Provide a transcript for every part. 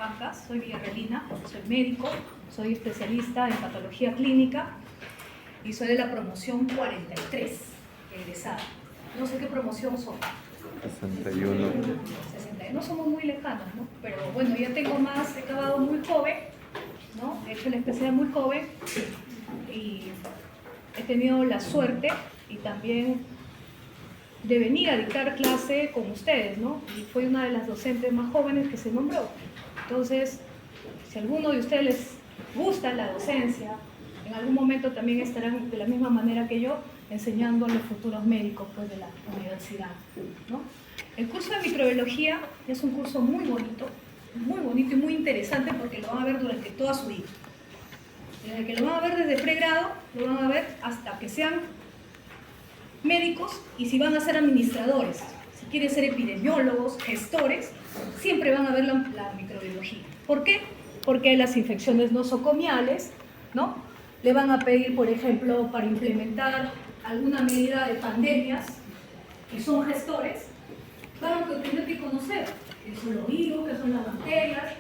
Huancas, soy villarrealina, soy médico, soy especialista en patología clínica y soy de la promoción 43, egresada. No sé qué promoción son. 61. 60. No somos muy lejanos, ¿no? Pero bueno, ya tengo más, he acabado muy joven, ¿no? He hecho la especialidad muy joven y he tenido la suerte y también de venir a dictar clase con ustedes, ¿no? Y fui una de las docentes más jóvenes que se nombró. Entonces, si a alguno de ustedes les gusta la docencia, en algún momento también estarán de la misma manera que yo enseñando a los futuros médicos pues, de la universidad, ¿no? El curso de microbiología es un curso muy bonito y muy interesante porque lo van a ver durante toda su vida. Desde que lo van a ver desde pregrado, lo van a ver hasta que sean médicos y si van a ser administradores, si quieren ser epidemiólogos, gestores, siempre van a ver la microbiología. ¿Por qué? Porque las infecciones nosocomiales, ¿no? Le van a pedir, por ejemplo, para implementar alguna medida de pandemias y son gestores, van a tener que conocer qué son los virus, qué son las bacterias,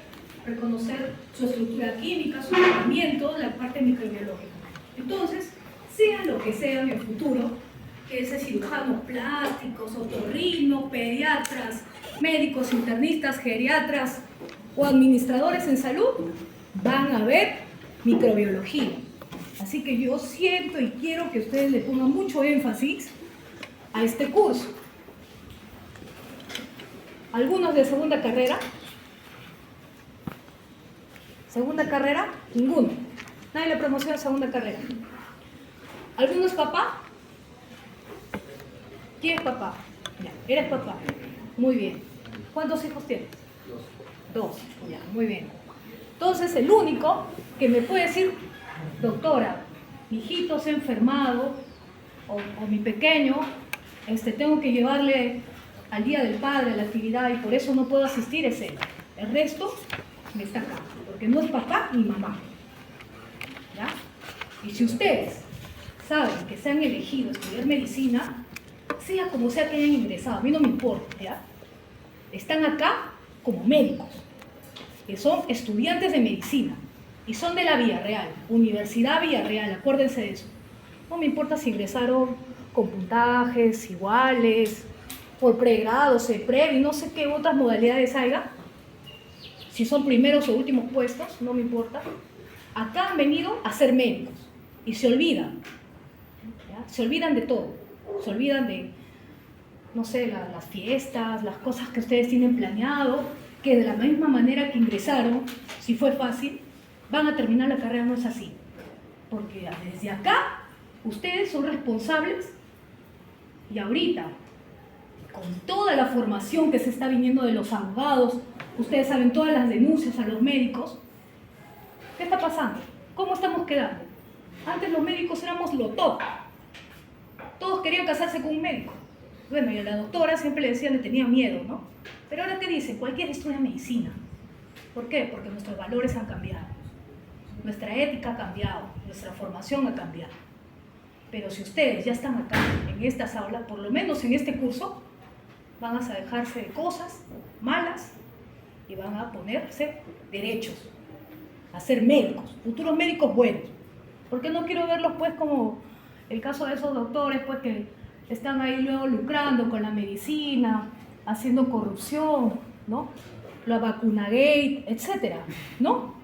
reconocer su estructura química, su tratamiento, la parte microbiológica. Entonces, sean lo que sean en el futuro, que sean cirujanos plásticos, otorrinos, pediatras, médicos internistas, geriatras o administradores en salud, van a ver microbiología. Así que yo siento y quiero que ustedes le pongan mucho énfasis a este curso. Algunos de segunda carrera. Segunda carrera, ninguno. Nadie le promociona segunda carrera. ¿Algunos papá? ¿Quién es papá? Ya, eres papá. Muy bien. ¿Cuántos hijos tienes? Dos. Ya, muy bien. Entonces, el único que me puede decir, doctora, mi hijito se ha enfermado, o mi pequeño, tengo que llevarle al Día del Padre a la actividad y por eso no puedo asistir, es él. El resto me está acá, porque no es papá ni mamá. ¿Ya? Y si ustedes saben que se han elegido estudiar medicina, sea como sea que hayan ingresado, a mí no me importa, ¿ya? Están acá como médicos, que son estudiantes de medicina y son de la Villarreal, Universidad Villarreal, acuérdense de eso. No me importa si ingresaron con puntajes iguales, por pregrado, CEPREV y no sé qué otras modalidades haya, si son primeros o últimos puestos, no me importa. Acá han venido a ser médicos y se olvidan, ¿ya? Se olvidan de todo, se olvidan de, no sé, las fiestas, las cosas que ustedes tienen planeado, que de la misma manera que ingresaron, si fue fácil, van a terminar la carrera, no es así. Porque desde acá, ustedes son responsables y ahorita, con toda la formación que se está viniendo de los abogados, ustedes saben todas las denuncias a los médicos, ¿qué está pasando? ¿Cómo estamos quedando? Antes los médicos éramos lo top. Todos querían casarse con un médico. Bueno, y a la doctora siempre le decían, le tenía miedo, ¿no? Pero ahora, ¿qué dicen? Cualquiera estudia medicina. ¿Por qué? Porque nuestros valores han cambiado. Nuestra ética ha cambiado, nuestra formación ha cambiado. Pero si ustedes ya están acá, en estas aulas, por lo menos en este curso, van a dejarse de cosas malas y van a ponerse derechos, a ser médicos, futuros médicos buenos. Porque no quiero verlos pues como el caso de esos doctores pues que están ahí luego lucrando con la medicina, haciendo corrupción, ¿no? La vacunagate, etcétera, ¿no?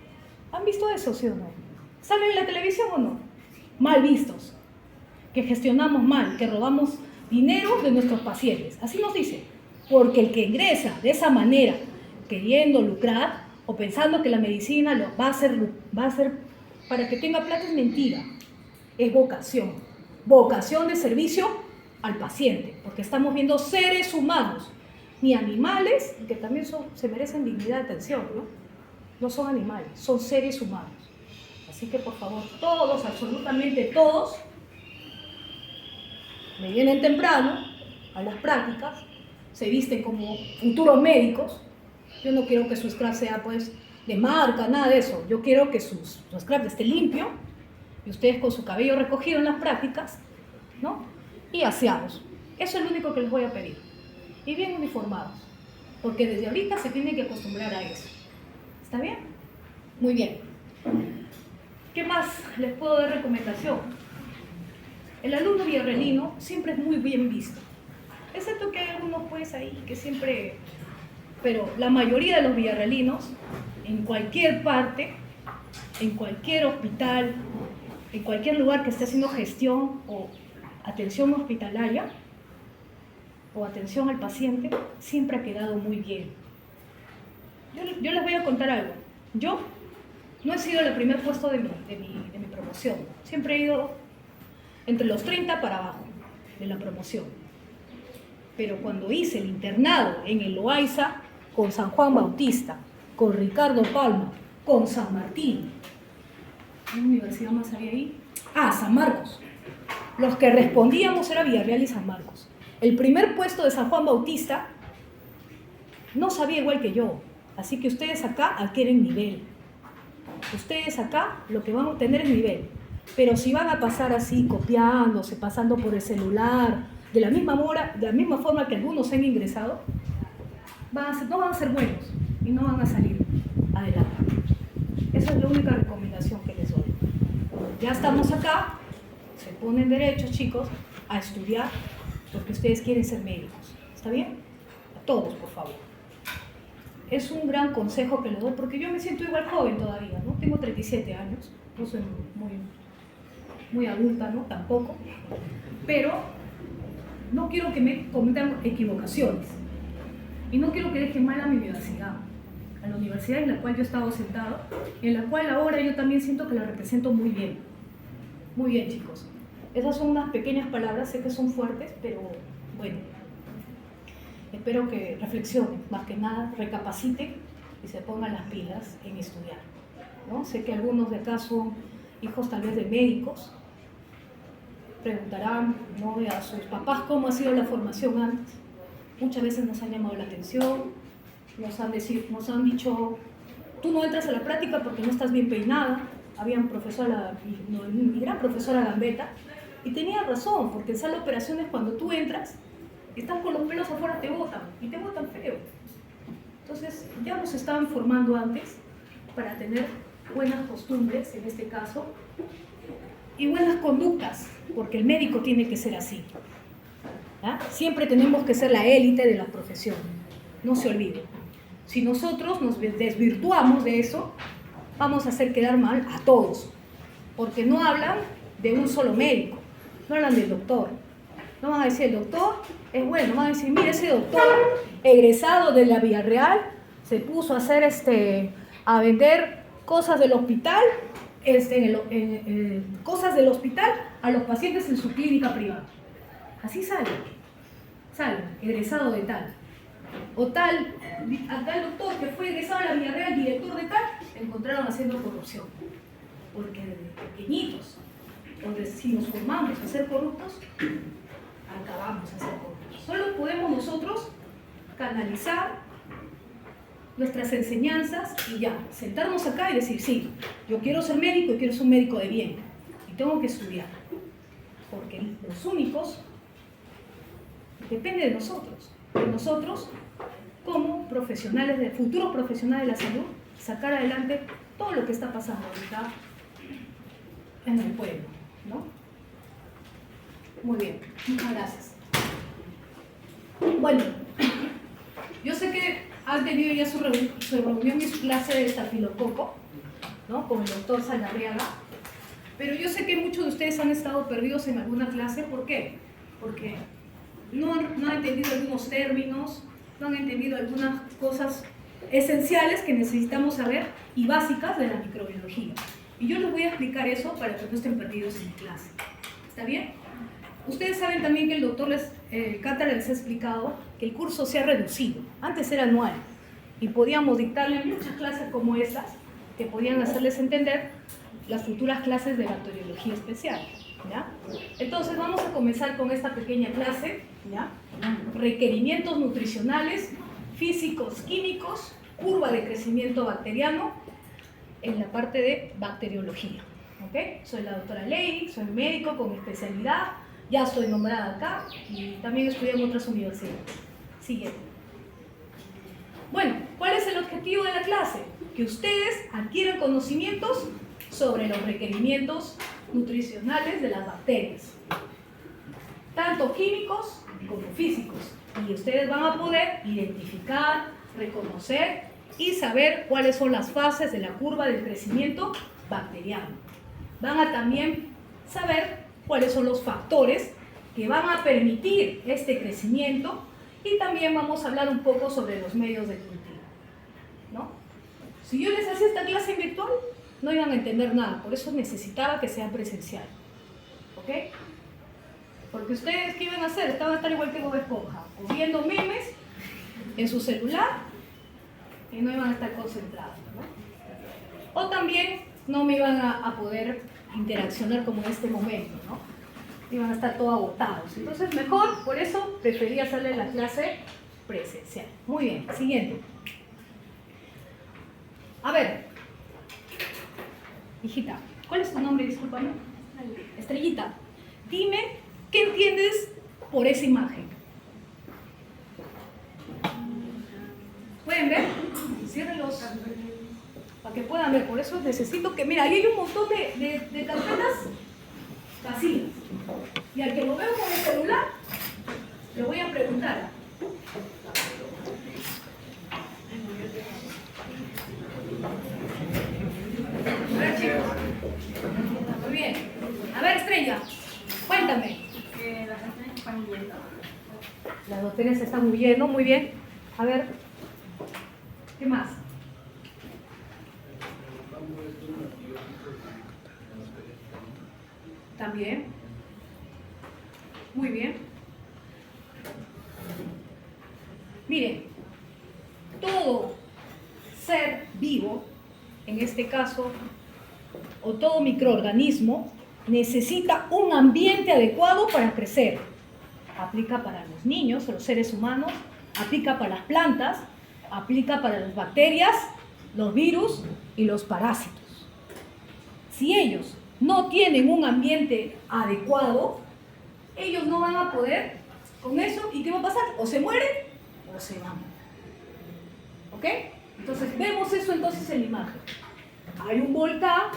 ¿Han visto eso, sí o no? ¿Salen en la televisión o no? Mal vistos, que gestionamos mal, que robamos dinero de nuestros pacientes. Así nos dice. Porque el que ingresa de esa manera, queriendo lucrar o pensando que la medicina lo va a hacer para que tenga plata, es mentira. Es vocación. Vocación de servicio al paciente. Porque estamos viendo seres humanos, ni animales, que también se merecen dignidad de atención, ¿no? No son animales, son seres humanos. Así que por favor, todos, absolutamente todos, me vienen temprano a las prácticas, se visten como futuros médicos. Yo no quiero que su scrap sea pues de marca, nada de eso. Yo quiero que su scrap esté limpio y ustedes con su cabello recogido en las prácticas, ¿no? Y aseados. Eso es lo único que les voy a pedir. Y bien uniformados, porque desde ahorita se tienen que acostumbrar a eso. Muy bien. ¿Qué más les puedo dar recomendación? El alumno villarrealino siempre es muy bien visto. Excepto que hay algunos pues ahí que siempre... Pero la mayoría de los villarrealinos, en cualquier parte, en cualquier hospital, en cualquier lugar que esté haciendo gestión o atención hospitalaria o atención al paciente, siempre ha quedado muy bien. Yo les voy a contar algo. Yo no he sido el primer puesto de mi promoción. Siempre he ido entre los 30 para abajo de la promoción. Pero cuando hice el internado en el Loaiza, con San Juan Bautista, con Ricardo Palma, con San Martín, ¿qué universidad más había ahí? Ah, San Marcos. Los que respondíamos era Villarreal y San Marcos. El primer puesto de San Juan Bautista no sabía igual que yo. Así que ustedes acá adquieren nivel. Ustedes acá lo que van a obtener es nivel. Pero si van a pasar así, copiándose, pasando por el celular, de la misma forma que algunos han ingresado, no van a ser buenos y no van a salir adelante. Esa es la única recomendación que les doy. Ya estamos acá, se ponen derechos, chicos, a estudiar porque ustedes quieren ser médicos. ¿Está bien? A todos, por favor. Es un gran consejo que les doy porque yo me siento igual joven todavía, ¿no? Tengo 37 años, no soy muy adulta, ¿no? Tampoco. Pero no quiero que me cometan equivocaciones. Y no quiero que dejen mal a mi universidad, a la universidad en la cual yo he estado sentado, en la cual ahora yo también siento que la represento muy bien. Muy bien, chicos. Esas son unas pequeñas palabras, sé que son fuertes, pero bueno. Espero que reflexionen, más que nada, recapaciten y se pongan las pilas en estudiar, ¿no? Sé que algunos de acá son hijos tal vez de médicos. Preguntarán, ¿no?, a sus papás cómo ha sido la formación antes. Muchas veces nos han llamado la atención, nos han dicho, tú no entras a la práctica porque no estás bien peinada. Había mi gran profesora Gambetta, y tenía razón, porque en sala de operaciones cuando tú entras, estás con los pelos afuera, te botan, y te botan feo. Entonces ya nos estaban formando antes para tener buenas costumbres, en este caso, y buenas conductas, porque el médico tiene que ser así. ¿Ah? Siempre tenemos que ser la élite de la profesión, no se olviden. Si nosotros nos desvirtuamos de eso, vamos a hacer quedar mal a todos, porque no hablan de un solo médico, no hablan del doctor. No van a decir el doctor es bueno, van a decir, mire, ese doctor egresado de la Villarreal se puso a hacer a vender cosas del hospital, cosas del hospital a los pacientes en su clínica privada. Así sale, egresado de tal. O tal doctor que fue egresado a la Villarreal, director de tal, le encontraron haciendo corrupción. Porque desde pequeñitos, donde si nos formamos a ser corruptos, acabamos a ser corruptos. Solo podemos nosotros canalizar nuestras enseñanzas y ya, sentarnos acá y decir, sí, yo quiero ser médico y quiero ser un médico de bien. Y tengo que estudiar. Porque los únicos depende de nosotros como profesionales, futuros profesionales de la salud, sacar adelante todo lo que está pasando ahorita en el pueblo, ¿no? Muy bien, muchas gracias. Bueno, yo sé que han tenido ya su reunión y su clase de estafilococo, ¿no?, con el doctor Saldarriaga, pero yo sé que muchos de ustedes han estado perdidos en alguna clase. ¿Por qué? Porque no han entendido algunos términos, no han entendido algunas cosas esenciales que necesitamos saber y básicas de la microbiología. Y yo les voy a explicar eso para que no estén perdidos en clase. ¿Está bien? Ustedes saben también que el doctor Cátara les ha explicado que el curso se ha reducido. Antes era anual y podíamos dictarle muchas clases como esas que podían hacerles entender las futuras clases de bacteriología especial, ¿ya? Entonces vamos a comenzar con esta pequeña clase, ¿ya? Requerimientos nutricionales, físicos, químicos, curva de crecimiento bacteriano en la parte de bacteriología. ¿Okay? Soy la doctora Ley, soy médico con especialidad, ya estoy nombrada acá y también estudié en otras universidades. Siguiente. Bueno, ¿cuál es el objetivo de la clase? Que ustedes adquieran conocimientos sobre los requerimientos nutricionales de las bacterias, tanto químicos como físicos. Y ustedes van a poder identificar, reconocer y saber cuáles son las fases de la curva del crecimiento bacteriano. Van a también saber cuáles son los factores que van a permitir este crecimiento y también vamos a hablar un poco sobre los medios de cultivo, ¿no? Si yo les hacía esta clase en virtual, no iban a entender nada, por eso necesitaba que sea presencial, ¿ok? Porque ustedes, ¿qué iban a hacer? Estaban a estar igual que Bob Esponja, o viendo memes en su celular y no iban a estar concentrados, ¿no? O también no me iban a poder interaccionar como en este momento, ¿no? Iban a estar todos agotados. Entonces, mejor, por eso prefería hacerle la clase presencial. Muy bien, siguiente. A ver, hijita, ¿cuál es tu nombre? Discúlpame. Estrellita, dime, ¿qué entiendes por esa imagen? ¿Pueden ver? Ciérrenlos para que puedan ver. Por eso necesito que, mira, ahí hay un montón de carpetas vacías. Y al que lo veo con el celular, le voy a preguntar. A ver, chicos. Muy bien. A ver, Estrella, cuéntame. Las bacterias se están huyendo. Las bacterias se están huyendo, muy bien. A ver, ¿qué más? También. Muy bien. Miren, todo ser vivo, en este caso, o todo microorganismo, necesita un ambiente adecuado para crecer. Aplica para los niños, los seres humanos, aplica para las plantas, aplica para las bacterias, los virus y los parásitos. Si ellos no tienen un ambiente adecuado, ellos no van a poder con eso. ¿Y qué va a pasar? O se mueren o se van. ¿Ok? Entonces vemos eso entonces en la imagen. Hay un volcán,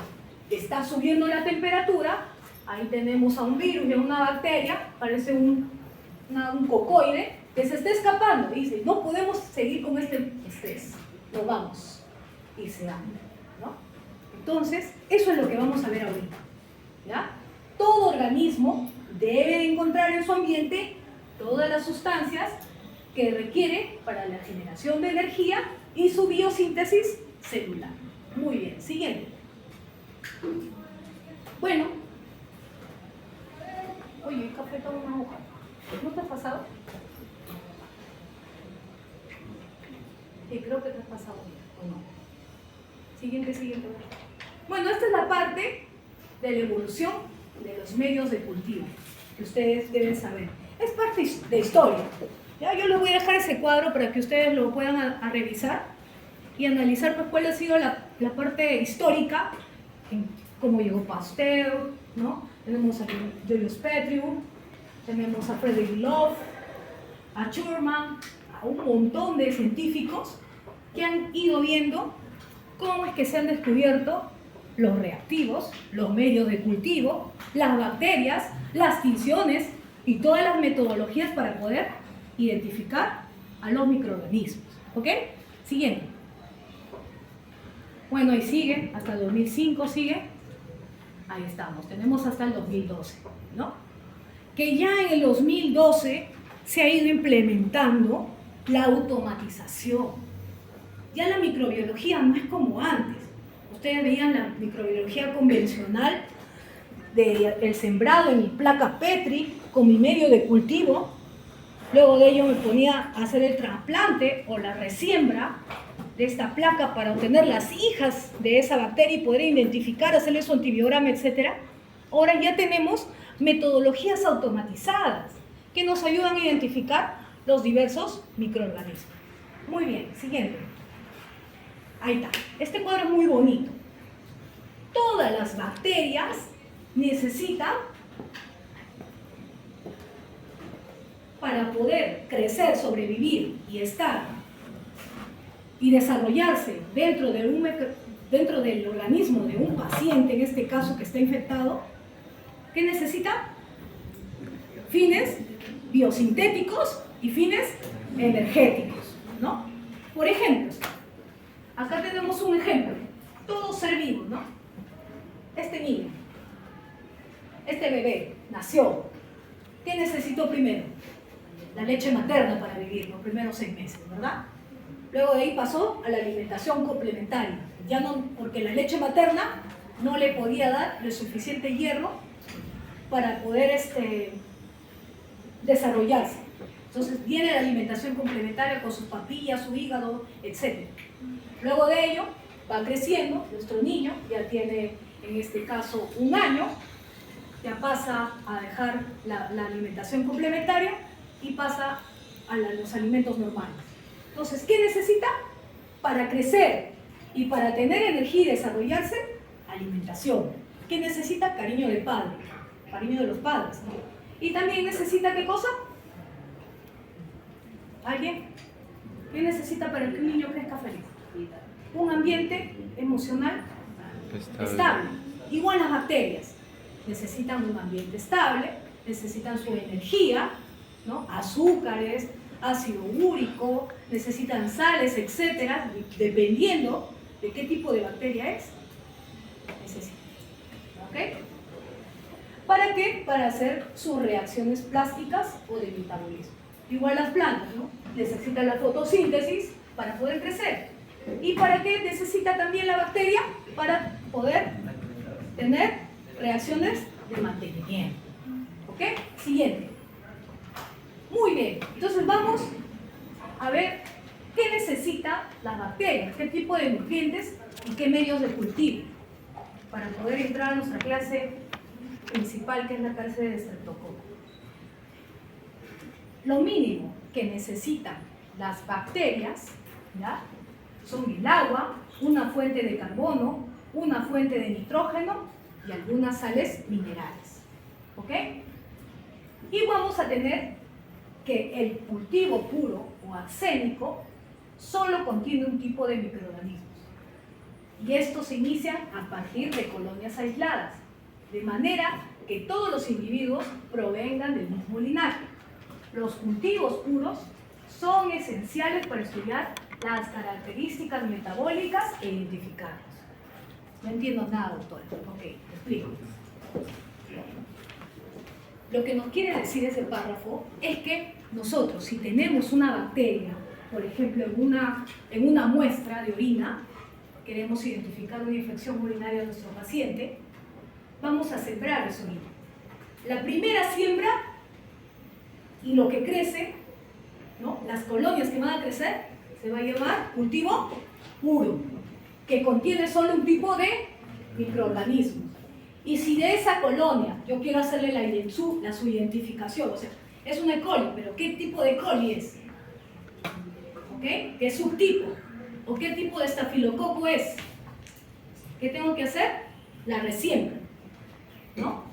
está subiendo la temperatura, ahí tenemos a un virus y a una bacteria, parece un cocoide, que se está escapando. Y dice, no podemos seguir con este estrés, nos vamos. Y se van, ¿no? Entonces, eso es lo que vamos a ver ahorita, ¿ya? Todo organismo debe encontrar en su ambiente todas las sustancias que requiere para la generación de energía y su biosíntesis celular. Muy bien, siguiente. Bueno. Oye, el café toma una hoja. ¿No te has pasado? Creo que te has pasado bien, ¿o no? Siguiente. Bueno, esta es la parte de la evolución de los medios de cultivo que ustedes deben saber. Es parte de historia. ¿Ya? Yo les voy a dejar ese cuadro para que ustedes lo puedan a revisar y analizar pues, cuál ha sido la parte histórica, cómo llegó Pasteur, ¿no? Tenemos a Julius Petriu, tenemos a Frederick Love, a Schurman, a un montón de científicos que han ido viendo cómo es que se han descubierto los reactivos, los medios de cultivo, las bacterias, las tinciones y todas las metodologías para poder identificar a los microorganismos. ¿Ok? Siguiente. Bueno, ahí sigue, hasta el 2005 sigue. Ahí estamos, tenemos hasta el 2012, ¿no? Que ya en el 2012 se ha ido implementando la automatización. Ya la microbiología no es como antes. Ustedes veían la microbiología convencional del sembrado en mi placa Petri con mi medio de cultivo. Luego de ello me ponía a hacer el trasplante o la resiembra de esta placa para obtener las hijas de esa bacteria y poder identificar, hacerle su antibiograma, etc. Ahora ya tenemos metodologías automatizadas que nos ayudan a identificar los diversos microorganismos. Muy bien, siguiente. Ahí está. Este cuadro es muy bonito. Todas las bacterias necesitan, para poder crecer, sobrevivir y estar y desarrollarse dentro del organismo de un paciente, en este caso que está infectado, ¿qué necesita? Fines biosintéticos y fines energéticos, ¿no? Por ejemplo, acá tenemos un ejemplo, todo ser vivo, ¿no? Este niño, este bebé, nació. ¿Qué necesitó primero? La leche materna para vivir los primeros 6 meses, ¿verdad? Luego de ahí pasó a la alimentación complementaria, ya no, porque la leche materna no le podía dar el suficiente hierro para poder desarrollarse. Entonces viene la alimentación complementaria con sus papillas, su hígado, etc. Luego de ello va creciendo, nuestro niño ya tiene en este caso 1 año, ya pasa a dejar la alimentación complementaria y pasa a los alimentos normales. Entonces, ¿qué necesita? Para crecer y para tener energía y desarrollarse, alimentación. ¿Qué necesita? Cariño del padre, cariño de los padres, ¿no? Y también necesita, ¿qué cosa? ¿Alguien? ¿Qué necesita para que un niño crezca feliz? Un ambiente emocional estable. Igual las bacterias necesitan un ambiente estable, necesitan su energía, ¿no? Azúcares, ácido úrico, necesitan sales, etcétera, dependiendo de qué tipo de bacteria es. Necesitan. ¿Ok? ¿Para qué? Para hacer sus reacciones plásticas o de metabolismo. Igual las plantas, ¿no? Necesitan la fotosíntesis para poder crecer. ¿Y para qué necesita también la bacteria? Para poder tener reacciones de mantenimiento. ¿Ok? Siguiente. Muy bien. Entonces vamos a ver qué necesitan las bacterias, qué tipo de nutrientes y qué medios de cultivo para poder entrar a nuestra clase principal, que es la clase de estreptococo. Lo mínimo que necesitan las bacterias, ¿ya?, son el agua, una fuente de carbono, una fuente de nitrógeno y algunas sales minerales. ¿Ok? Y vamos a tener que el cultivo puro o arsénico solo contiene un tipo de microorganismos. Y estos se inician a partir de colonias aisladas, de manera que todos los individuos provengan del mismo linaje. Los cultivos puros son esenciales para estudiar las características metabólicas e identificarlos. No entiendo nada, doctora. Ok, explico. Lo que nos quiere decir ese párrafo es que nosotros, si tenemos una bacteria, por ejemplo, en una muestra de orina, queremos identificar una infección urinaria de nuestro paciente, vamos a sembrar esa orina. La primera siembra y lo que crece, ¿no?, las colonias que van a crecer, se va a llamar cultivo puro, que contiene solo un tipo de microorganismos. Y si de esa colonia yo quiero hacerle su identificación, o sea, es una E. coli, pero ¿qué tipo de E. coli es? ¿Ok? ¿Qué subtipo? ¿O qué tipo de estafilococo es? ¿Qué tengo que hacer? La resiembra, ¿no?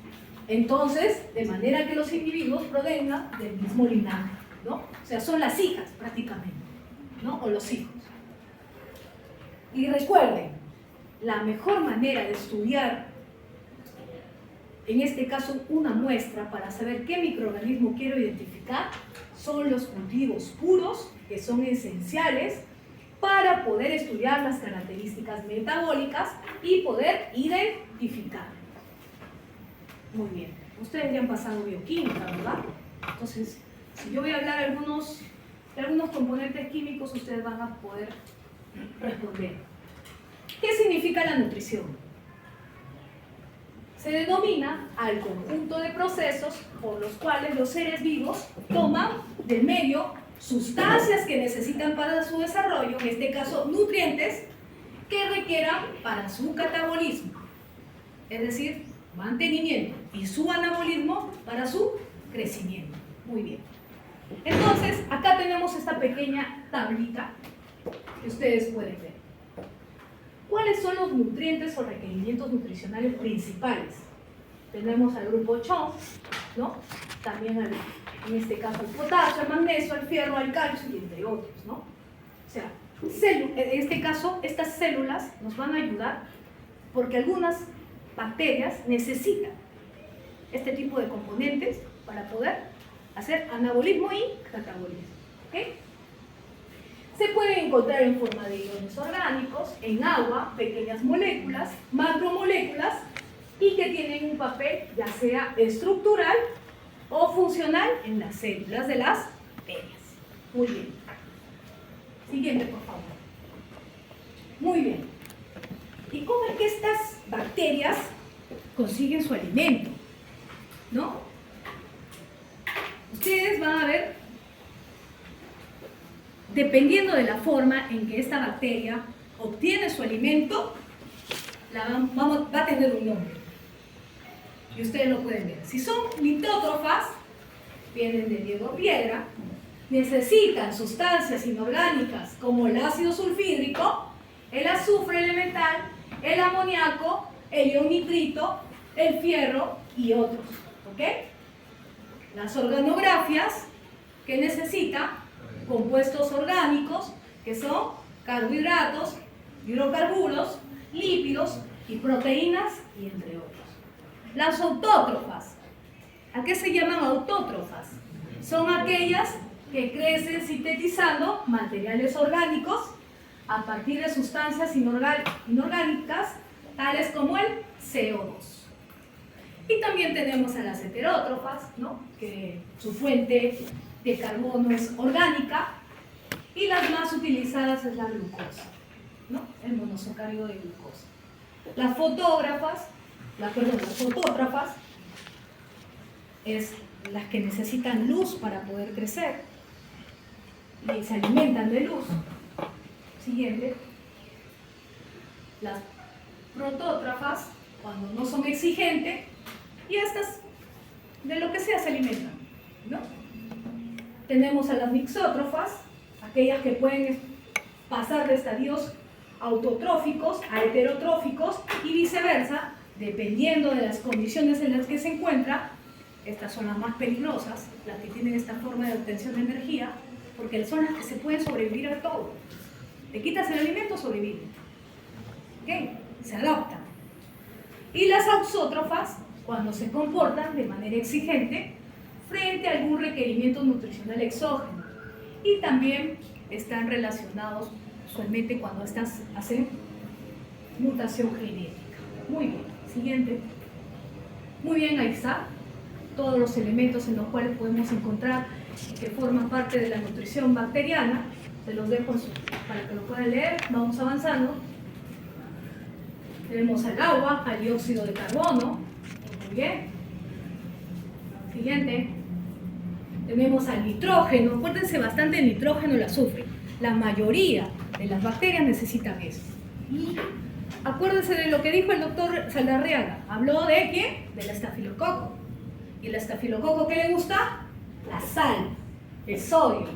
Entonces, de manera que los individuos provengan del mismo linaje, ¿no? O sea, son las hijas prácticamente, ¿no? O los hijos. Y recuerden, la mejor manera de estudiar, en este caso una muestra, para saber qué microorganismo quiero identificar, son los cultivos puros, que son esenciales para poder estudiar las características metabólicas y poder identificar. Muy bien. Ustedes ya han pasado bioquímica, ¿verdad? Entonces, si yo voy a hablar de algunos componentes químicos, ustedes van a poder responder. ¿Qué significa la nutrición? Se denomina al conjunto de procesos por los cuales los seres vivos toman del medio sustancias que necesitan para su desarrollo, en este caso nutrientes, que requieran para su catabolismo, es decir, mantenimiento, y su anabolismo para su crecimiento. Muy bien. Entonces, acá tenemos esta pequeña tablita que ustedes pueden ver. ¿Cuáles son los nutrientes o requerimientos nutricionales principales? Tenemos al grupo CHO, ¿no? También en este caso al potasio, al magnesio, al fierro, al calcio y entre otros, ¿no? O sea, en este caso, estas células nos van a ayudar porque algunas bacterias necesitan este tipo de componentes para poder hacer anabolismo y catabolismo. ¿Okay? Se pueden encontrar en forma de iones orgánicos, en agua, pequeñas moléculas, macromoléculas, y que tienen un papel ya sea estructural o funcional en las células de las bacterias. Muy bien. Siguiente, por favor. Muy bien. ¿Y cómo es que estas bacterias consiguen su alimento? ¿No? Ustedes van a ver, dependiendo de la forma en que esta bacteria obtiene su alimento, va a tener un nombre. Y ustedes lo pueden ver. Si son litótrofas, vienen de hierro piedra, necesitan sustancias inorgánicas como el ácido sulfídrico, el azufre elemental, el amoníaco, el ion nitrito, el fierro y otros. ¿Ok? Las organografias que necesitan compuestos orgánicos que son carbohidratos, hidrocarburos, lípidos y proteínas y entre otros. Las autótrofas. ¿A qué se llaman autótrofas? Son aquellas que crecen sintetizando materiales orgánicos a partir de sustancias inorgánicas tales como el CO2. Y también tenemos a las heterótrofas, ¿no? Que su fuente de carbono es orgánica, y las más utilizadas es la glucosa, ¿no? El monosacárido de glucosa. Las fotótrofas es las que necesitan luz para poder crecer y se alimentan de luz. Siguiente. Las protótrofas, cuando no son exigentes, y estas de lo que sea se alimentan, ¿no? Tenemos a las mixótrofas, aquellas que pueden pasar de estadios autotróficos a heterotróficos y viceversa, dependiendo de las condiciones en las que se encuentra. Estas son las más peligrosas, las que tienen esta forma de obtención de energía, porque son las que se pueden sobrevivir a todo. Te quitas el alimento, sobreviven. ¿Ok? Se adaptan. Y las auxótrofas, cuando se comportan de manera exigente frente a algún requerimiento nutricional exógeno. Y también están relacionados usualmente cuando estas hacen mutación genética. Muy bien. Siguiente. Muy bien, ahí está. Todos los elementos en los cuales podemos encontrar que forman parte de la nutrición bacteriana. Se los dejo para que lo puedan leer. Vamos avanzando. Tenemos al agua, al dióxido de carbono. Muy bien. Siguiente. Tenemos al nitrógeno. Acuérdense bastante del nitrógeno y el azufre. La mayoría de las bacterias necesitan eso. Y acuérdense de lo que dijo el doctor Saldarriaga. Habló de ¿qué? Del estafilococo. ¿Y el estafilococo qué le gusta? La sal, el sodio.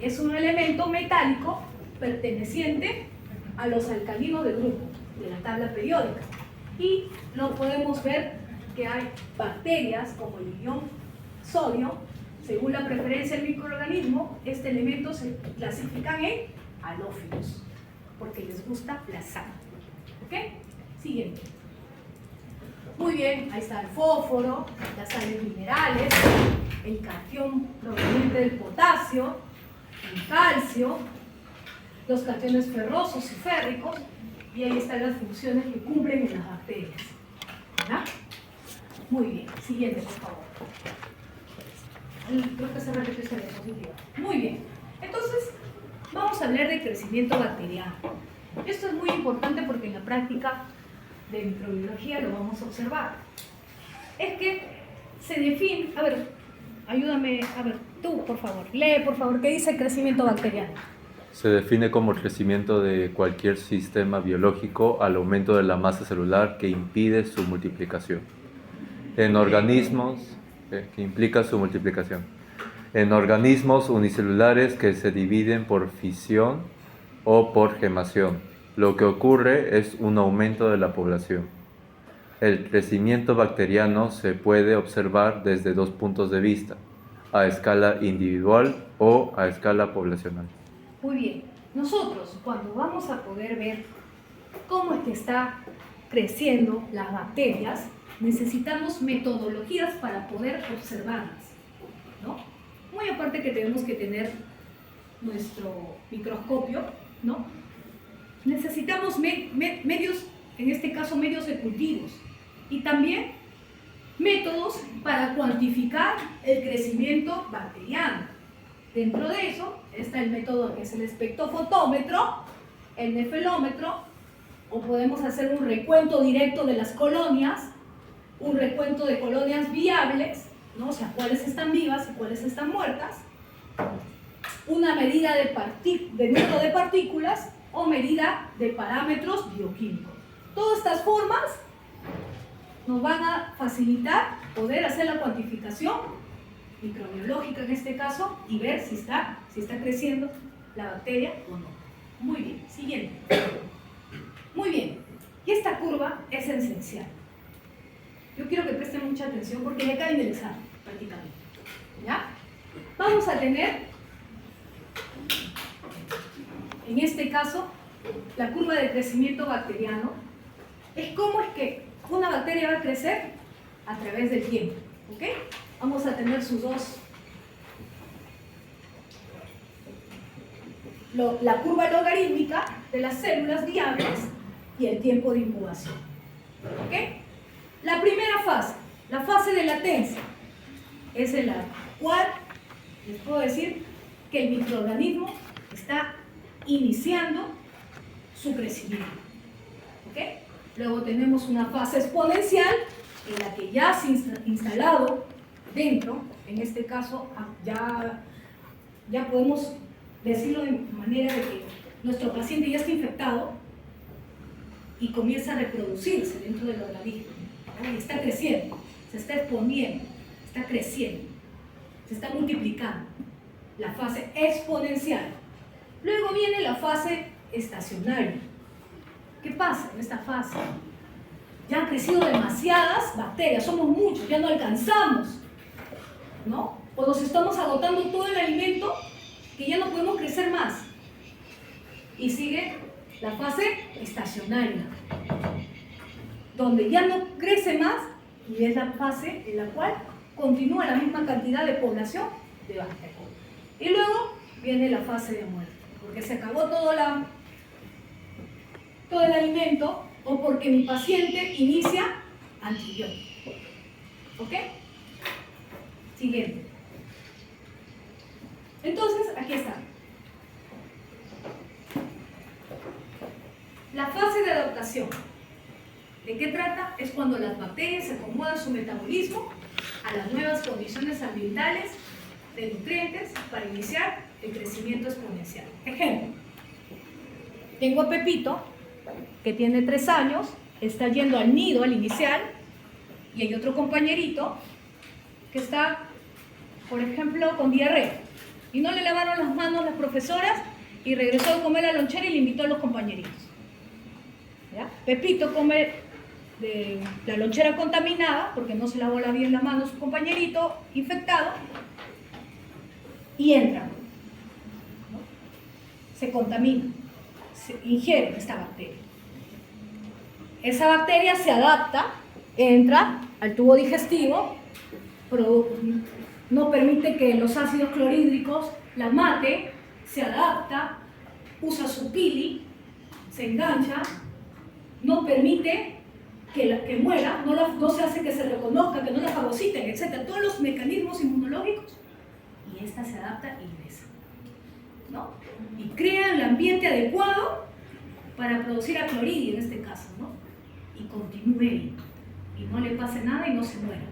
Es un elemento metálico perteneciente a los alcalinos del grupo, de la tabla periódica. Y lo podemos ver que hay bacterias como el ion sodio. Según la preferencia del microorganismo, este elemento se clasifican en halófilos, porque les gusta la sal. ¿Ok? Siguiente. Muy bien, ahí está el fósforo, las sales minerales, el catión proveniente del potasio, el calcio, los cationes ferrosos y férricos, y ahí están las funciones que cumplen en las bacterias. ¿Verdad? Muy bien, siguiente, por favor. Creo que se repite esta diapositiva. Muy bien, entonces vamos a hablar de crecimiento bacteriano. Esto es muy importante porque en la práctica de microbiología lo vamos a observar. Es que se define, a ver, ayúdame, a ver, tú por favor, lee por favor, ¿qué dice el crecimiento bacteriano? Se define como el crecimiento de cualquier sistema biológico al aumento de la masa celular que impide su multiplicación. En organismos, que implica su multiplicación. En organismos unicelulares que se dividen por fisión o por gemación, lo que ocurre es un aumento de la población. El crecimiento bacteriano se puede observar desde dos puntos de vista, a escala individual o a escala poblacional. Muy bien. nosotros cuando vamos a poder ver cómo es que está creciendo las bacterias, necesitamos metodologías para poder observarlas, ¿no? Muy aparte que tenemos que tener nuestro microscopio, ¿no? Necesitamos medios, en este caso medios de cultivos, y también métodos para cuantificar el crecimiento bacteriano. Dentro de eso está el método que es el espectrofotómetro, el nefelómetro, o podemos hacer un recuento directo de las colonias, un recuento de colonias viables, ¿no? O sea, cuáles están vivas y cuáles están muertas, una medida de número de partículas o medida de parámetros bioquímicos. Todas estas formas nos van a facilitar poder hacer la cuantificación microbiológica en este caso y ver si está creciendo la bacteria o no. Muy bien, siguiente. Muy bien, y esta curva es esencial. Yo quiero que presten mucha atención porque ya cae en el examen prácticamente. ¿Ya? Vamos a tener, en este caso, la curva de crecimiento bacteriano. Es cómo es que una bacteria va a crecer a través del tiempo. ¿Ok? Vamos a tener sus dos. La curva logarítmica de las células viables y el tiempo de incubación. ¿Ok? La primera fase, la fase de latencia, es en la cual les puedo decir que el microorganismo está iniciando su crecimiento. ¿Ok? Luego tenemos una fase exponencial en la que ya se ha instalado dentro, en este caso ya podemos decirlo de manera de que nuestro paciente ya está infectado y comienza a reproducirse dentro del organismo, ¿no? Y está creciendo, se está exponiendo, está creciendo, se está multiplicando. La fase exponencial. Luego viene la fase estacionaria. ¿Qué pasa en esta fase? Ya han crecido demasiadas bacterias, somos muchos, ya no alcanzamos, ¿no? O nos estamos agotando todo el alimento que ya no podemos crecer más. Y sigue la fase estacionaria, donde ya no crece más y es la fase en la cual continúa la misma cantidad de población de bacterias. Y luego viene la fase de muerte, porque se acabó todo el alimento o porque mi paciente inicia antibiótico. ¿Ok? Siguiente. Entonces, aquí está. La fase de adaptación. ¿De qué trata? Es cuando las bacterias se acomodan su metabolismo a las nuevas condiciones ambientales de nutrientes para iniciar el crecimiento exponencial. Ejemplo. Tengo a Pepito, que tiene 3 años, está yendo al nido, al inicial, y hay otro compañerito que está, por ejemplo, con diarrea. Y no le lavaron las manos las profesoras y regresó a comer la lonchera y le invitó a los compañeritos. ¿Ya? Pepito come de la lonchera contaminada porque no se lavó bien las manos su compañerito infectado y entra, ¿no? Se contamina, se ingiere esta bacteria. Esa bacteria se adapta, entra al tubo digestivo, no permite que los ácidos clorhídricos la maten, se adapta, usa su pili, se engancha, no permite que muera, no se hace que se reconozca, que no la fagociten, etc. Todos los mecanismos inmunológicos, y esta se adapta y ingresa, ¿no? Y crea el ambiente adecuado para producir a cloridio en este caso, ¿no? Y continúe y no le pase nada y no se muera.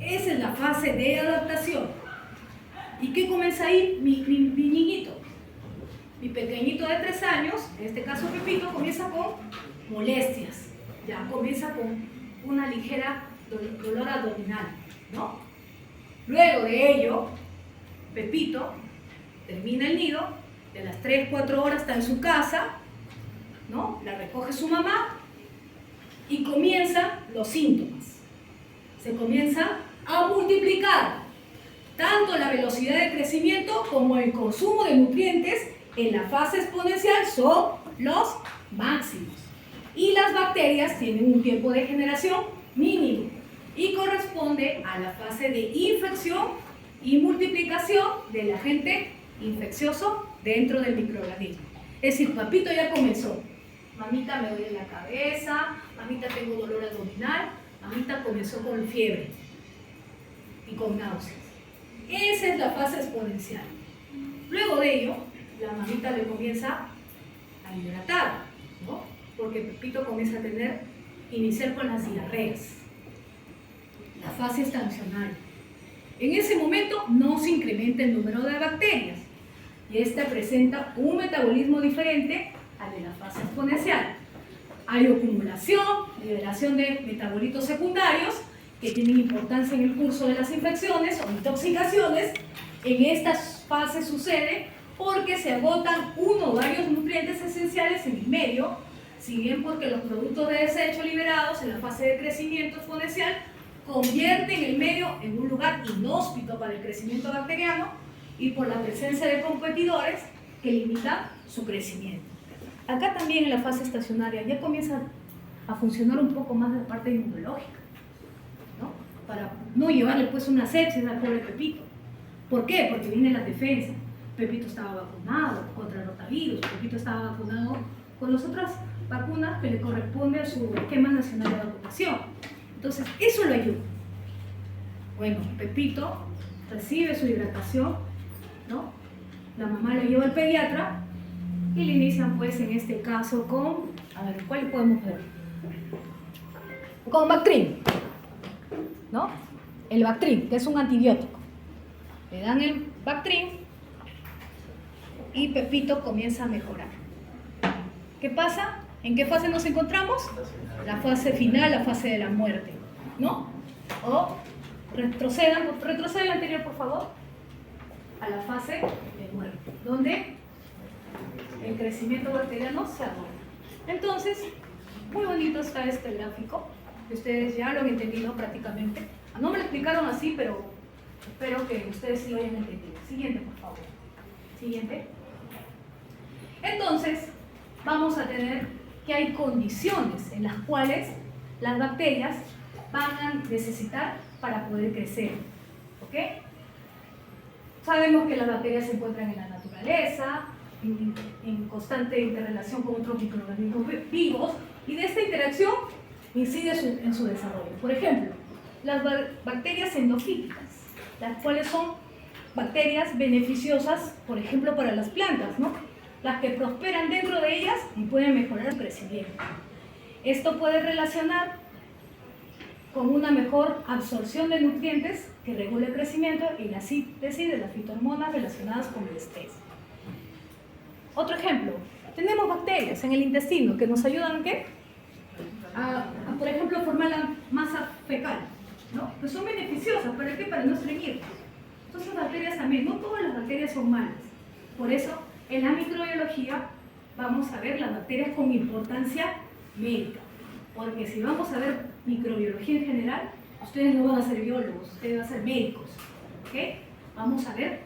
Esa es la fase de adaptación. ¿Y qué comienza ahí? Mi niñito, mi pequeñito de 3 años, en este caso Pepito, comienza con molestias, ya comienza con una ligera dolor abdominal, ¿no? Luego de ello, Pepito termina el nido, de las 3-4 horas está en su casa, ¿no? La recoge su mamá y comienzan los síntomas. Se comienza a multiplicar tanto la velocidad de crecimiento como el consumo de nutrientes en la fase exponencial son los máximos. Y las bacterias tienen un tiempo de generación mínimo y corresponde a la fase de infección y multiplicación del agente infeccioso dentro del microorganismo. Es decir, papito ya comenzó. Mamita, me duele la cabeza, mamita, tengo dolor abdominal, mamita comenzó con fiebre y con náuseas. Esa es la fase exponencial. Luego de ello, la mamita le comienza a hidratar, ¿no? Porque Pepito comienza a iniciar con las diarreas. La fase estacionaria. En ese momento no se incrementa el número de bacterias y esta presenta un metabolismo diferente al de la fase exponencial. Hay acumulación, liberación de metabolitos secundarios que tienen importancia en el curso de las infecciones o intoxicaciones. En estas fases sucede porque se agotan uno o varios nutrientes esenciales en el medio, si bien porque los productos de desecho liberados en la fase de crecimiento exponencial convierten el medio en un lugar inhóspito para el crecimiento bacteriano y por la presencia de competidores que limitan su crecimiento. Acá también en la fase estacionaria ya comienza a funcionar un poco más la parte inmunológica, ¿no? Para no llevarle pues una sepsis al pobre Pepito. ¿Por qué? Porque vienen las defensas. Pepito estaba vacunado contra el rotavirus, Pepito estaba vacunado con las otras vacunas que le corresponde a su esquema nacional de vacunación. Entonces, eso lo ayuda. Bueno, Pepito recibe su hidratación, ¿no? La mamá lo lleva al pediatra y le inician, pues, en este caso con, a ver, ¿cuál podemos ver? Con Bactrim, ¿no? El Bactrim, que es un antibiótico. Le dan el Bactrim y Pepito comienza a mejorar. ¿Qué pasa? ¿En qué fase nos encontramos? La fase final, la fase de la muerte, ¿no? O retrocedan la anterior, por favor, a la fase de muerte, donde el crecimiento bacteriano se agota. Entonces, muy bonito está este gráfico, que ustedes ya lo han entendido prácticamente. No me lo explicaron así, pero espero que ustedes sí lo hayan entendido. Siguiente, por favor. Siguiente. Entonces, vamos a tener que hay condiciones en las cuales las bacterias van a necesitar para poder crecer. ¿Ok? Sabemos que las bacterias se encuentran en la naturaleza, en constante interrelación con otros microorganismos vivos, y de esta interacción incide en su desarrollo. Por ejemplo, las bacterias endofíticas, las cuales son bacterias beneficiosas, por ejemplo, para las plantas, ¿no? Las que prosperan dentro de ellas y pueden mejorar su crecimiento. Esto puede relacionar con una mejor absorción de nutrientes que regula el crecimiento y la síntesis de las fitohormonas relacionadas con el estrés. Otro ejemplo, tenemos bacterias en el intestino que nos ayudan ¿a qué? Por ejemplo, formar la masa fecal, ¿no? Que son beneficiosas, ¿para qué? Para no estreñir. Entonces, bacterias también, no todas las bacterias son malas. Por eso, en la microbiología vamos a ver las bacterias con importancia médica, porque si vamos a ver microbiología en general, ustedes no van a ser biólogos, ustedes van a ser médicos, ¿ok? Vamos a ver,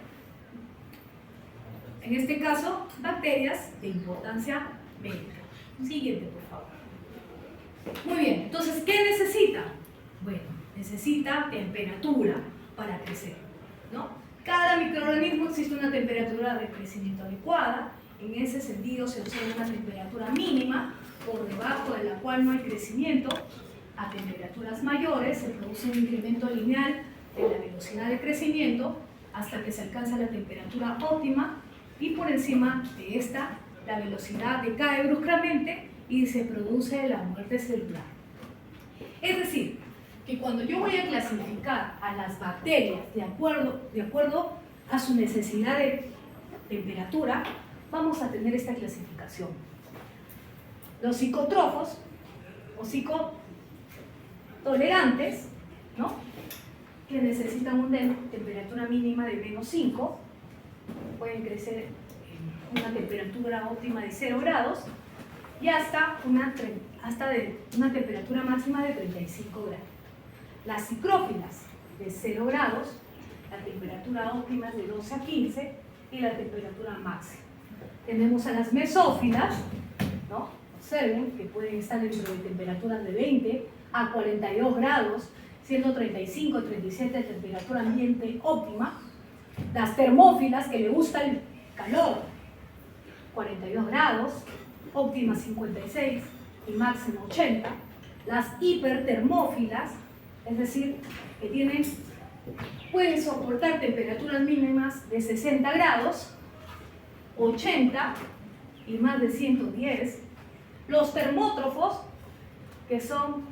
en este caso, bacterias de importancia médica. Siguiente, por favor. Muy bien, entonces, ¿qué necesita? Bueno, necesita temperatura para crecer, ¿no? Cada microorganismo existe una temperatura de crecimiento adecuada. En ese sentido se observa una temperatura mínima por debajo de la cual no hay crecimiento. A temperaturas mayores se produce un incremento lineal de la velocidad de crecimiento hasta que se alcanza la temperatura óptima y por encima de esta la velocidad decae bruscamente y se produce la muerte celular. Es decir, que cuando yo voy a clasificar a las bacterias de acuerdo a su necesidad de temperatura, vamos a tener esta clasificación. Los psicotrófos o psicotolerantes, ¿no? Que necesitan una temperatura mínima de -5, pueden crecer en una temperatura óptima de 0 grados y hasta de una temperatura máxima de 35 grados. Las psicrófilas de 0 grados, la temperatura óptima es de 12 a 15 y la temperatura máxima. Tenemos a las mesófilas, ¿no? Observen que pueden estar dentro de temperaturas de 20 a 42 grados, siendo 35 y 37 de temperatura ambiente óptima. Las termófilas, que le gusta el calor, 42 grados, óptima 56 y máxima 80. Las hipertermófilas, es decir, que pueden soportar temperaturas mínimas de 60 grados, 80 y más de 110. Los termótrofos, que son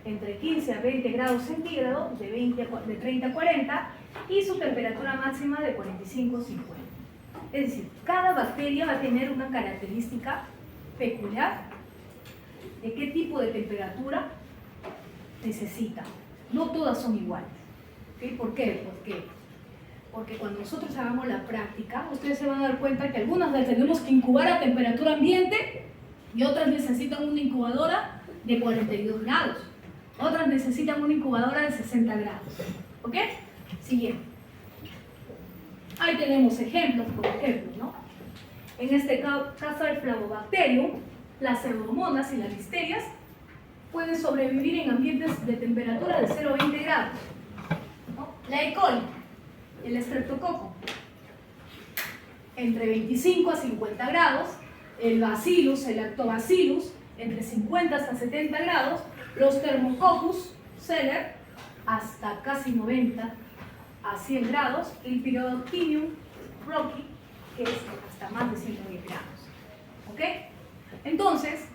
entre 15 a 20 grados centígrados, de 30 a 40, y su temperatura máxima de 45 a 50. Es decir, cada bacteria va a tener una característica peculiar de qué tipo de temperatura necesita. No todas son iguales. ¿Okay? ¿Por qué? Porque cuando nosotros hagamos la práctica, ustedes se van a dar cuenta que algunas las tenemos que incubar a temperatura ambiente y otras necesitan una incubadora de 42 grados. Otras necesitan una incubadora de 60 grados. ¿Ok? Siguiente. Ahí tenemos ejemplos, por ejemplo, ¿no? En este caso, el Flavobacterium, las pseudomonas y las listerias pueden sobrevivir en ambientes de temperatura de 0 a 20 grados, ¿no? La E. coli, el estreptococo, entre 25 a 50 grados, el Bacillus, el Lactobacillus, entre 50 hasta 70 grados, los Thermococcus celer, hasta casi 90 a 100 grados, y el Pyridoctinium rocki, que es hasta más de 110 grados. ¿Ok? Entonces,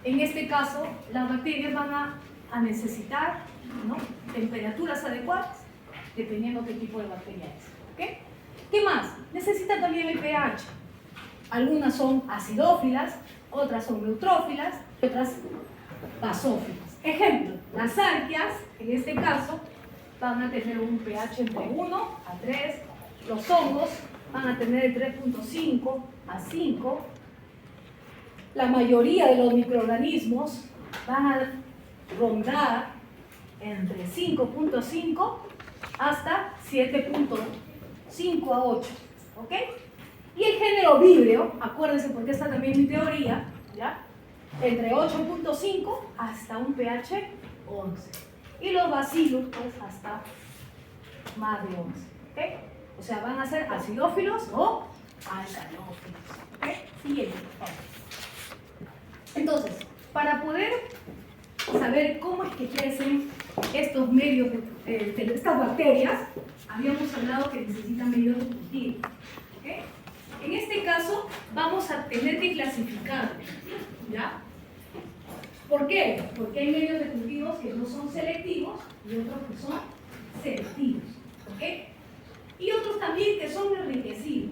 en este caso, las bacterias van a necesitar, ¿no?, temperaturas adecuadas, dependiendo qué tipo de bacteria es. ¿Ok? ¿Qué más? Necesita también el pH. Algunas son acidófilas, otras son neutrófilas, otras basófilas. Ejemplo, las arqueas, en este caso, van a tener un pH entre 1 a 3, los hongos van a tener de 3.5 a 5, la mayoría de los microorganismos van a rondar entre 5.5 hasta 7.5 a 8, ¿ok? Y el género víbreo, acuérdense porque esta también es mi teoría, ¿ya?, entre 8.5 hasta un pH 11. Y los bacillus, pues, hasta más de 11, ¿ok? O sea, van a ser acidófilos o alcalófilos, ¿ok? Siguiente, por favor. Entonces, para poder saber cómo es que crecen estos medios de estas bacterias, habíamos hablado que necesitan medios de cultivo, ¿ok? En este caso, vamos a tener que clasificarlos, ¿ya? ¿Por qué? Porque hay medios de cultivos que no son selectivos y otros que son selectivos, ¿ok? Y otros también que son enriquecidos.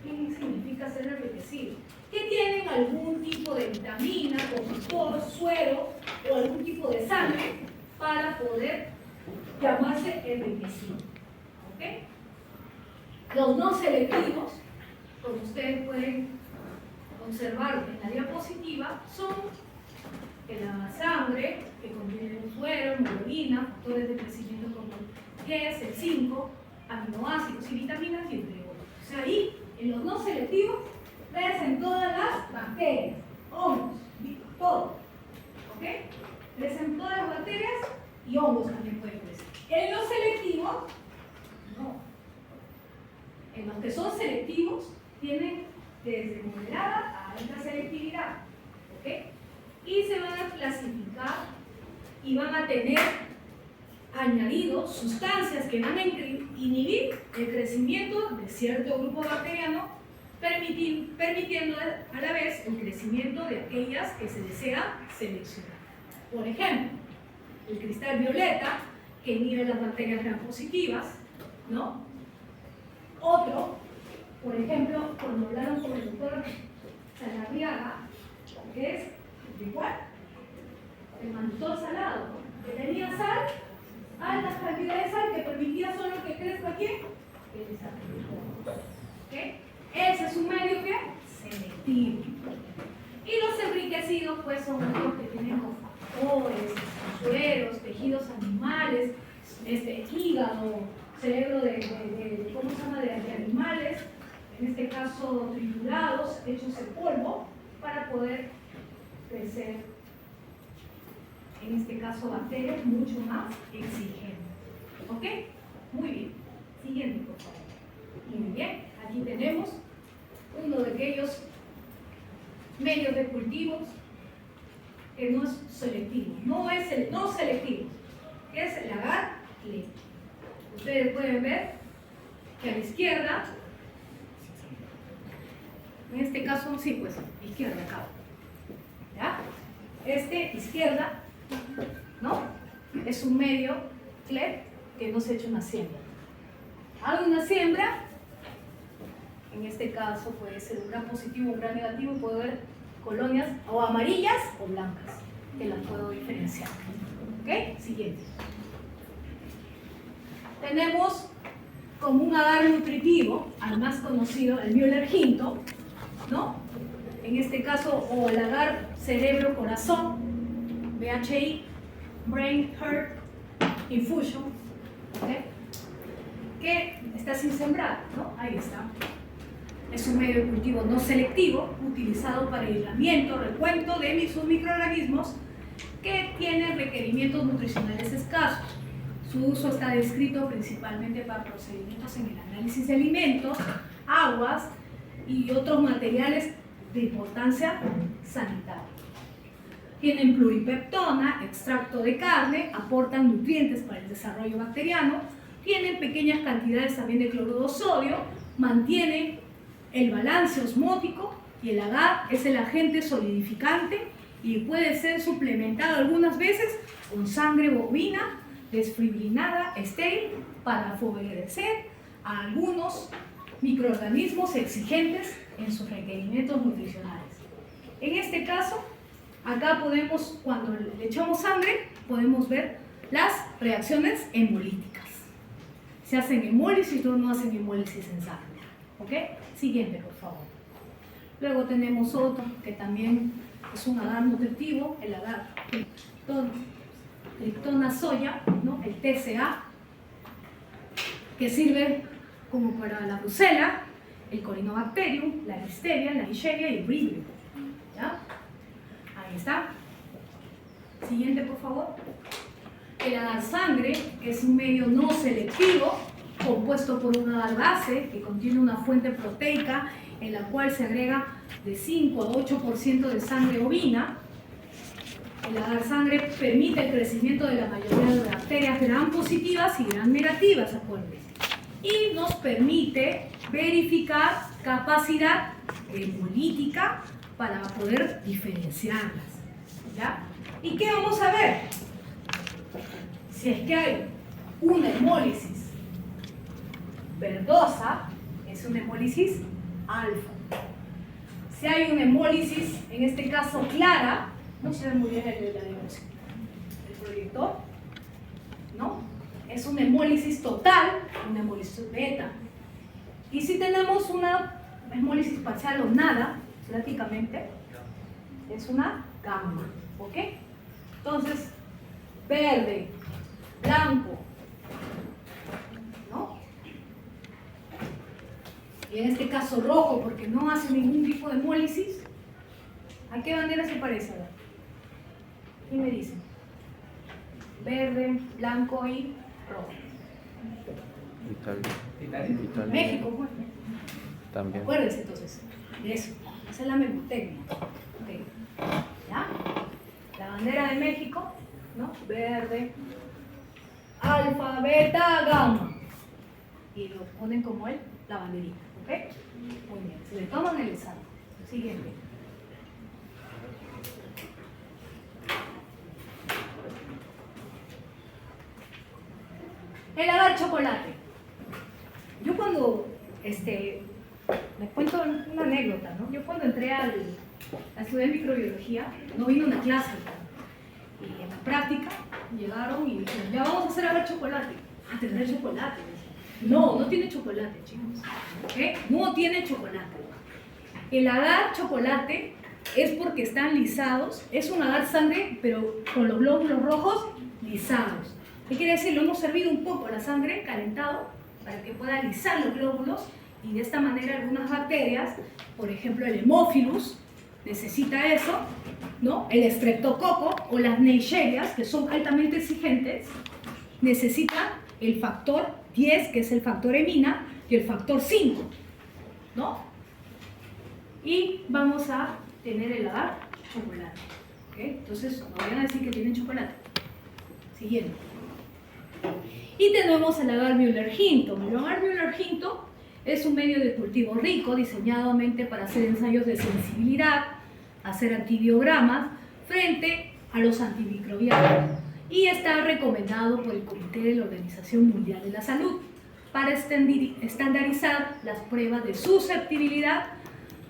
¿Qué significa ser enriquecido? Que tienen algún tipo de vitamina, conductor, suero o algún tipo de sangre para poder llamarse enriquecido, ¿ok? Los no selectivos, como ustedes pueden observar en la diapositiva, son la sangre, que contiene un suero, hemoglobina, factores de crecimiento como el GES, el 5, aminoácidos y vitaminas, y entre otros. O sea, ahí, en los no selectivos, crecen todas las bacterias, hongos, todo. ¿Ok? Crecen todas las bacterias y hongos también pueden crecer. En los selectivos, no. En los que son selectivos, tienen desde moderada a alta selectividad, ¿ok? Y se van a clasificar y van a tener añadidos sustancias que van a inhibir el crecimiento de cierto grupo bacteriano, permitiendo a la vez el crecimiento de aquellas que se desea seleccionar. Por ejemplo, el cristal violeta, que inhibe las bacterias gram positivas, ¿no? Otro, por ejemplo, cuando hablaron con el doctor Saldarriaga, que es igual, el mannitol salado, que tenía sal, altas cantidades de sal, que permitía solo que crezca aquí, el desarrollo. ¿Okay? Ese es un medio que selectivo. Y los enriquecidos, pues, son medios que tienen cofactores, sueros, tejidos animales, hígado, cerebro ¿cómo se llama? De animales, en este caso triturados, hechos en polvo, para poder crecer, en este caso bacterias mucho más exigentes. ¿Ok? Muy bien. Siguiente, por favor. Muy bien. Aquí tenemos uno de aquellos medios de cultivos que no es selectivo. No selectivo. Es el agar lento. Ustedes pueden ver que a la izquierda, en este caso, sí, pues, izquierda acá. ¿Ya? Izquierda, ¿no? Es un medio CLEP que no se ha hecho una siembra. Hago una siembra, en este caso puede ser un gran positivo, un gran negativo, puedo ver colonias o amarillas o blancas, que las puedo diferenciar. ¿Ok? Siguiente. Tenemos como un agar nutritivo, al más conocido, el Müller-Hinto, ¿no? En este caso, o el agar cerebro-corazón, BHI, Brain Heart Infusion, ¿okay? Que está sin sembrar, ¿no? Ahí está. Es un medio de cultivo no selectivo, utilizado para el aislamiento, recuento de sus microorganismos que tienen requerimientos nutricionales escasos. Su uso está descrito principalmente para procedimientos en el análisis de alimentos, aguas y otros materiales de importancia sanitaria. Tienen pluripeptona, extracto de carne, aportan nutrientes para el desarrollo bacteriano, tienen pequeñas cantidades también de cloruro de sodio, mantienen el balance osmótico y el agar es el agente solidificante y puede ser suplementado algunas veces con sangre bovina desfibrinada estéril para favorecer a algunos microorganismos exigentes en sus requerimientos nutricionales. En este caso, acá podemos, cuando le echamos sangre, podemos ver las reacciones hemolíticas. Se hacen hemólisis o no hacen hemólisis en sangre. ¿Ok? Siguiente, por favor. Luego tenemos otro que también es un agar nutritivo, el agar Triptona soya, ¿no? El TCA, que sirve como para la brucela, el Corynebacterium, la listeria, la Listeria y el Vibrio. ¿Ya? Ahí está. Siguiente, por favor. El agar sangre es un medio no selectivo, compuesto por un agar base que contiene una fuente proteica en la cual se agrega de 5 a 8% de sangre ovina. El agar sangre permite el crecimiento de la mayoría de bacterias gram positivas y gram negativas, acuérdense. Y nos permite verificar capacidad hemolítica para poder diferenciarlas. ¿Ya? ¿Y qué vamos a ver? Si es que hay una hemólisis verdosa, es una hemólisis alfa. Si hay una hemólisis, en este caso clara, no se ve muy bien el proyector, ¿no? Es una hemólisis total, una hemólisis beta. Y si tenemos una hemólisis parcial o nada, prácticamente, es una gamma, ¿ok? Entonces, verde, blanco, ¿no? Y en este caso rojo, porque no hace ningún tipo de hemólisis. ¿A qué bandera se parece? ¿Qué me dicen? Verde, blanco y rojo. Italia. México, pues. También. Acuérdense entonces de eso. Esa es la memotecnia. Okay. ¿Ya? La bandera de México, ¿no? Verde, alfa, beta, gamma. Y lo ponen como la banderita. ¿Ok? Muy bien. Se le toman el examen. Siguiente. El agar chocolate. Yo cuando, les cuento una anécdota, ¿no? Yo cuando entré a estudiar microbiología, no vino una clase. Y en la práctica llegaron y dijeron, ya vamos a hacer agar chocolate. Ah, tendrá chocolate. No, no tiene chocolate, chicos. ¿Okay? No tiene chocolate. El agar chocolate es porque están lisados. Es un agar sangre, pero con los glóbulos rojos lisados. ¿Qué quiere decir? Lo hemos servido un poco la sangre, calentado, para que pueda alisar los glóbulos y de esta manera algunas bacterias, por ejemplo el Haemophilus, necesita eso, ¿no? El Streptococo o las Neisseria, que son altamente exigentes, necesitan el factor 10, que es el factor hemina, y el factor 5, ¿no? Y vamos a tener el agar chocolate, ¿ok? Entonces, no vayan a decir que tienen chocolate. Siguiente. Y tenemos el agar Müller-Hinton. El agar Müller-Hinton es un medio de cultivo rico, diseñadamente para hacer ensayos de sensibilidad, hacer antibiogramas frente a los antimicrobianos, y está recomendado por el Comité de la Organización Mundial de la Salud para estandarizar las pruebas de susceptibilidad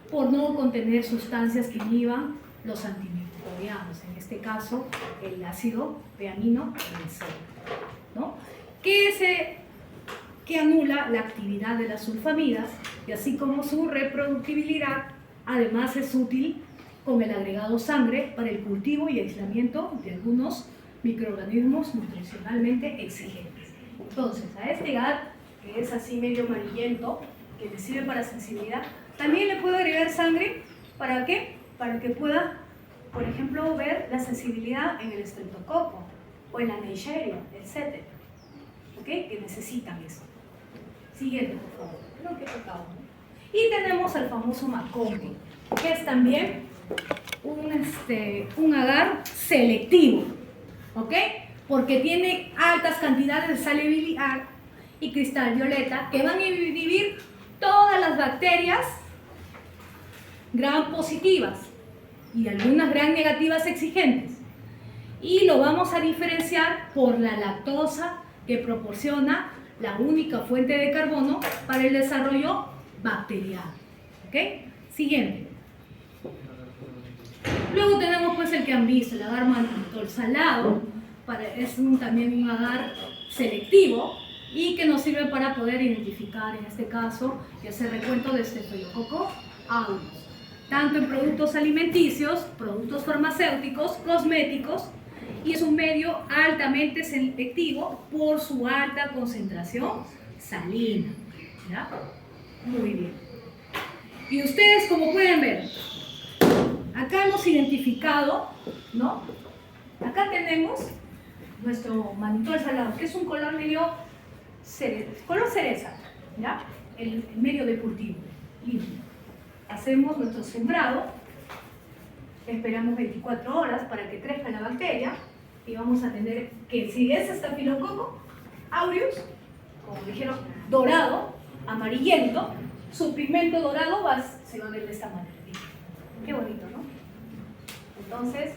por no contener sustancias que inhiban los antimicrobianos, en este caso el ácido peamino-benzoico, ¿no? que anula la actividad de las sulfamidas y así como su reproductibilidad. Además es útil con el agregado sangre para el cultivo y aislamiento de algunos microorganismos nutricionalmente exigentes. Entonces, a este agar, que es así medio amarillento, que le sirve para sensibilidad, también le puedo agregar sangre. ¿Para qué? Para que pueda, por ejemplo, ver la sensibilidad en el Streptococo o en la Neisseria, etc. ¿Ok? Que necesitan eso. Siguiente, por favor. Creo que tocaba, ¿no? Y tenemos al famoso Macombi, que es también un agar selectivo, ¿ok? Porque tiene altas cantidades de sal biliar y cristal violeta que van a inhibir todas las bacterias gram positivas y algunas gram negativas exigentes. Y lo vamos a diferenciar por la lactosa, que proporciona la única fuente de carbono para el desarrollo bacteriano. ¿Ok? Siguiente. Luego tenemos pues el que han visto, el agar mannitol salado, es también un agar selectivo y que nos sirve para poder identificar, en este caso, y hacer recuento de Staphylococcus aureus, tanto en productos alimenticios, productos farmacéuticos, cosméticos, y es un medio altamente selectivo por su alta concentración salina. ¿Ya? Muy bien. Y ustedes, como pueden ver, acá hemos identificado, ¿no? Acá tenemos nuestro mannitol salado, que es un color medio color cereza, ¿ya? El medio de cultivo, limpio. Hacemos nuestro sembrado, esperamos 24 horas para que crezca la bacteria y vamos a tener que, si es Staphylococcus aureus, como dijeron, dorado, amarillento, su pigmento dorado se va a ver de esta manera. Qué bonito, ¿no? Entonces,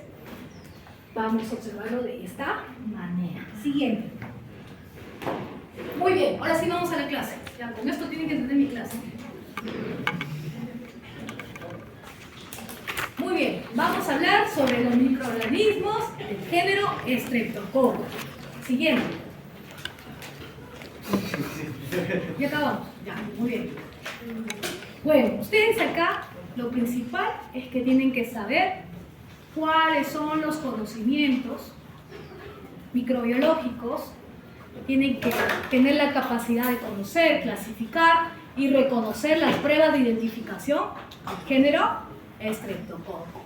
vamos a observarlo de esta manera. Siguiente. Muy bien, ahora sí vamos a la clase. Ya, con esto tienen que entender mi clase. Muy bien, vamos a hablar sobre los microorganismos del género Streptococcus. Siguiente. Ya acabamos. Ya, muy bien. Bueno, ustedes acá lo principal es que tienen que saber cuáles son los conocimientos microbiológicos. Tienen que tener la capacidad de conocer, clasificar y reconocer las pruebas de identificación del género Streptococcus.